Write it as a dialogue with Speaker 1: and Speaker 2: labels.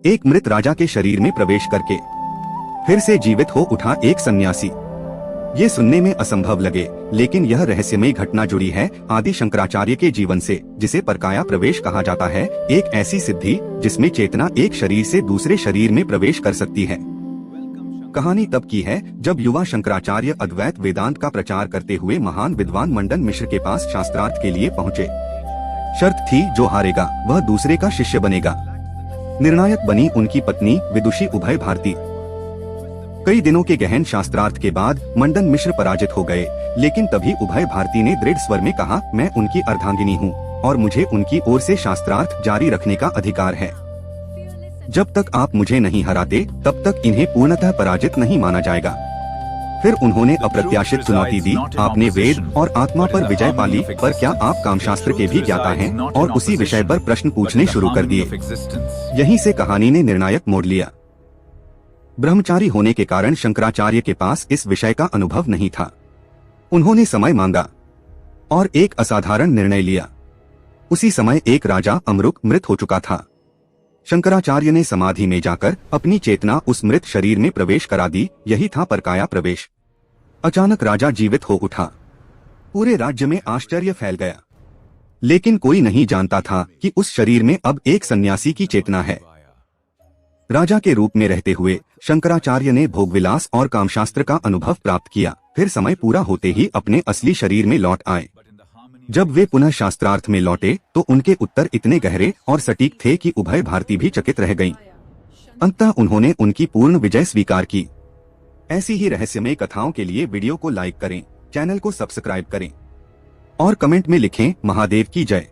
Speaker 1: एक मृत राजा के शरीर में प्रवेश करके फिर से जीवित हो उठा एक सन्यासी। ये सुनने में असंभव लगे, लेकिन यह रहस्यमयी घटना जुड़ी है आदि शंकराचार्य के जीवन से, जिसे परकाया प्रवेश कहा जाता है। एक ऐसी सिद्धि जिसमें चेतना एक शरीर से दूसरे शरीर में प्रवेश कर सकती है। कहानी तब की है जब युवा शंकराचार्य अद्वैत वेदांत का प्रचार करते हुए महान विद्वान मंडन मिश्र के पास शास्त्रार्थ के लिए पहुँचे। शर्त थी, जो हारेगा वह दूसरे का शिष्य बनेगा। निर्णायक बनी उनकी पत्नी विदुषी उभय भारती। कई दिनों के गहन शास्त्रार्थ के बाद मंडन मिश्र पराजित हो गए, लेकिन तभी उभय भारती ने दृढ़ स्वर में कहा, मैं उनकी अर्धांगिनी हूँ और मुझे उनकी ओर से शास्त्रार्थ जारी रखने का अधिकार है। जब तक आप मुझे नहीं हराते तब तक इन्हें पूर्णतः पराजित नहीं माना जाएगा। फिर उन्होंने अप्रत्याशित चुनौती दी, आपने वेद और आत्मा पर विजय पा ली, पर क्या आप कामशास्त्र के भी ज्ञाता हैं? और उसी विषय पर प्रश्न पूछने शुरू कर दिए। यहीं से कहानी ने निर्णायक मोड़ लिया। ब्रह्मचारी होने के कारण शंकराचार्य के पास इस विषय का अनुभव नहीं था। उन्होंने समय मांगा और एक असाधारण निर्णय लिया। उसी समय एक राजा अमरुक मृत हो चुका था। शंकराचार्य ने समाधि में जाकर अपनी चेतना उस मृत शरीर में प्रवेश करा दी। यही था परकाया प्रवेश। अचानक राजा जीवित हो उठा। पूरे राज्य में आश्चर्य फैल गया, लेकिन कोई नहीं जानता था कि उस शरीर में अब एक सन्यासी की चेतना है। राजा के रूप में रहते हुए शंकराचार्य ने भोगविलास और कामशास्त्र का अनुभव प्राप्त किया। फिर समय पूरा होते ही अपने असली शरीर में लौट आए। जब वे पुनः शास्त्रार्थ में लौटे तो उनके उत्तर इतने गहरे और सटीक थे कि उभय भारती भी चकित रह गईं। अंततः उन्होंने उनकी पूर्ण विजय स्वीकार की। ऐसी ही रहस्यमय कथाओं के लिए वीडियो को लाइक करें, चैनल को सब्सक्राइब करें और कमेंट में लिखें, महादेव की जय।